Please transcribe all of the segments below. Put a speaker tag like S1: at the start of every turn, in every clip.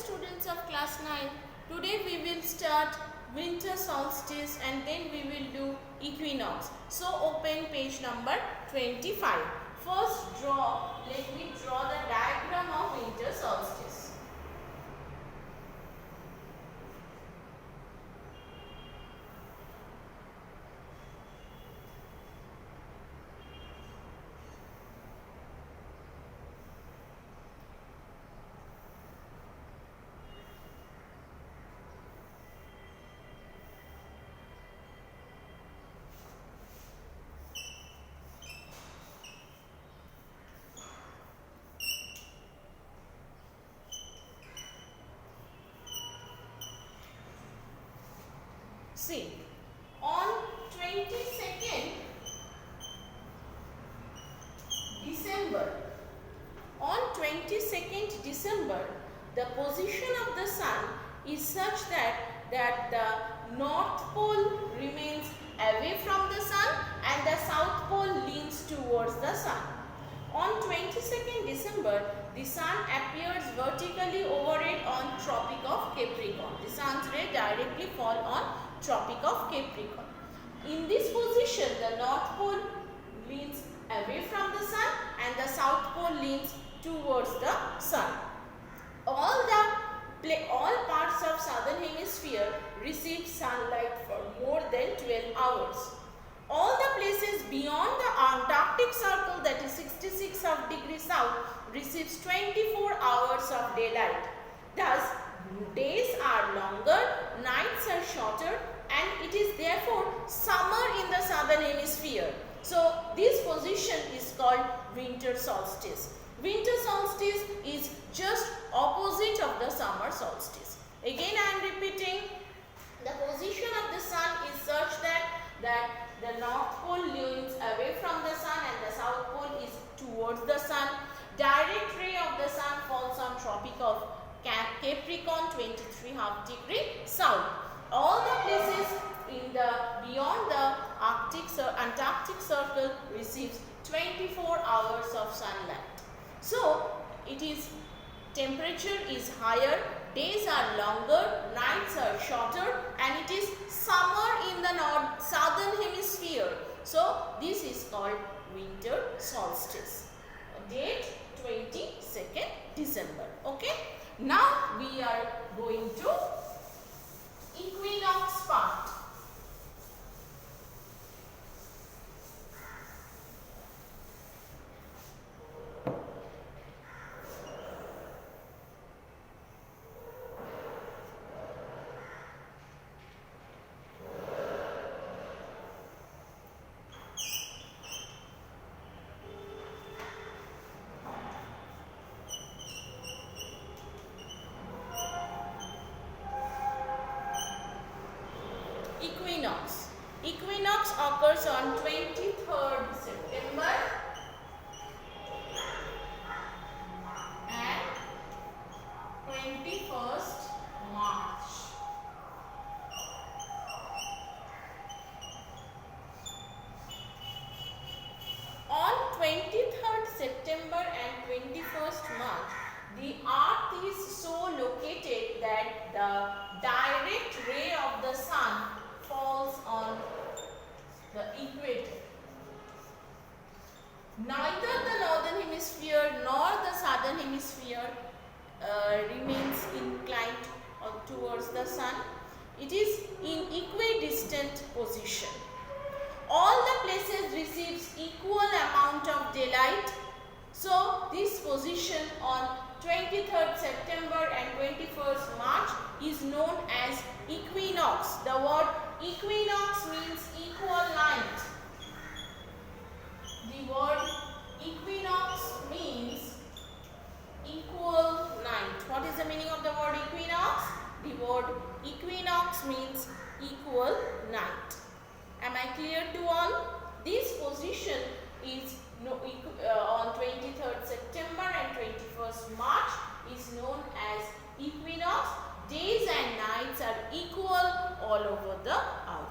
S1: students of class 9. Today we will start winter solstice and then we will do equinox. So open page number 25. First let me draw the diagram of winter solstice. See, on 22nd December, the position of the sun is such that the North Pole remains away from the sun and the South Pole leans towards the sun. On 22nd December, the sun appears vertically overhead on Tropic of Capricorn. The sun's rays directly fall on Tropic of Capricorn. In this position, the North Pole leans away from the sun and the South Pole leans towards the sun. All parts of southern hemisphere receive sunlight for more than 12 hours. All the places beyond the Antarctic Circle, that is 66 degrees south, receives 24 hours of daylight. Thus, days are longer, nights are shorter, and it is therefore summer in the southern hemisphere. So, this position is called winter solstice. Winter solstice is just opposite of the summer solstice. Again, I am repeating, the position of the sun is such that the North Pole leans away from the sun and the South Pole is towards the sun. Direct ray of the sun falls on Tropic of Capricorn 23½ degree south. All the places beyond the Antarctic Circle receives 24 hours of sunlight. So, temperature is higher, days are longer, nights are shorter, and it is summer in the southern hemisphere. So, this is called winter solstice. Date 22nd December. Okay. Now, we are going to equinox part. Equinox occurs on 23rd September and 21st March. On 23rd September and 21st March, the earth is so located that the direct ray of the sun falls on the equator. Neither the northern hemisphere nor the southern hemisphere remains inclined towards the sun. It is in equidistant position. All the places receives equal amount of daylight. So, this position on 23rd September and 21st March is known as equinox. The word equinox means equal night. The word equinox means equal night. What is the meaning of the word equinox? The word equinox means equal night. Am I clear to all? This position is on 23rd September and 21st March is known as equinox. Days and nights are equal all over the earth.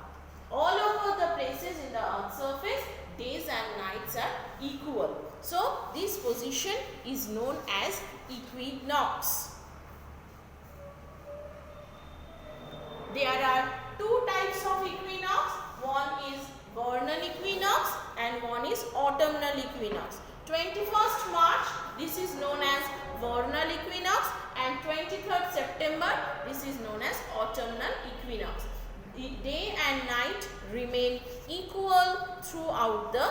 S1: All over the places in the earth's surface, days and nights are equal. So, this position is known as equinox. there are two types of equinox. One is vernal equinox and one is autumnal equinox. 21st March, this is known as vernal equinox, and 23rd September, this is known as autumnal equinox. The day and night remain equal throughout the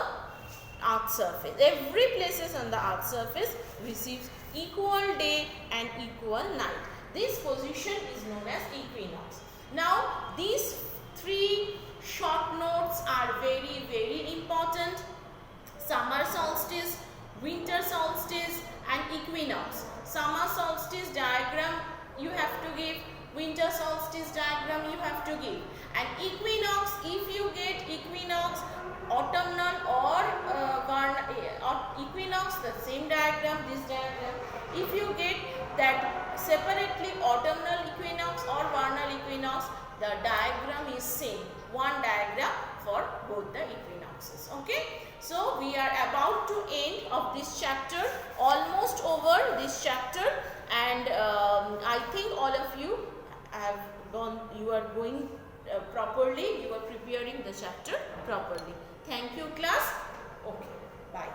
S1: earth surface. Every places on the earth surface receives equal day and equal night. This position is known as equinox. Now, these three short notes are very, very important. Summer solstice, winter solstice and equinox. Summer solstice diagram you have to give, winter solstice diagram you have to give, and equinox, if you get equinox autumnal or equinox, the same diagram, this diagram. If you get that separately autumnal equinox or vernal equinox, the diagram is same, one diagram for both the equinoxes. Okay, so we are about to end of this chapter, almost over this chapter, and I think all of you have gone, you are going properly, you are preparing the chapter properly. Thank you class. Okay, bye.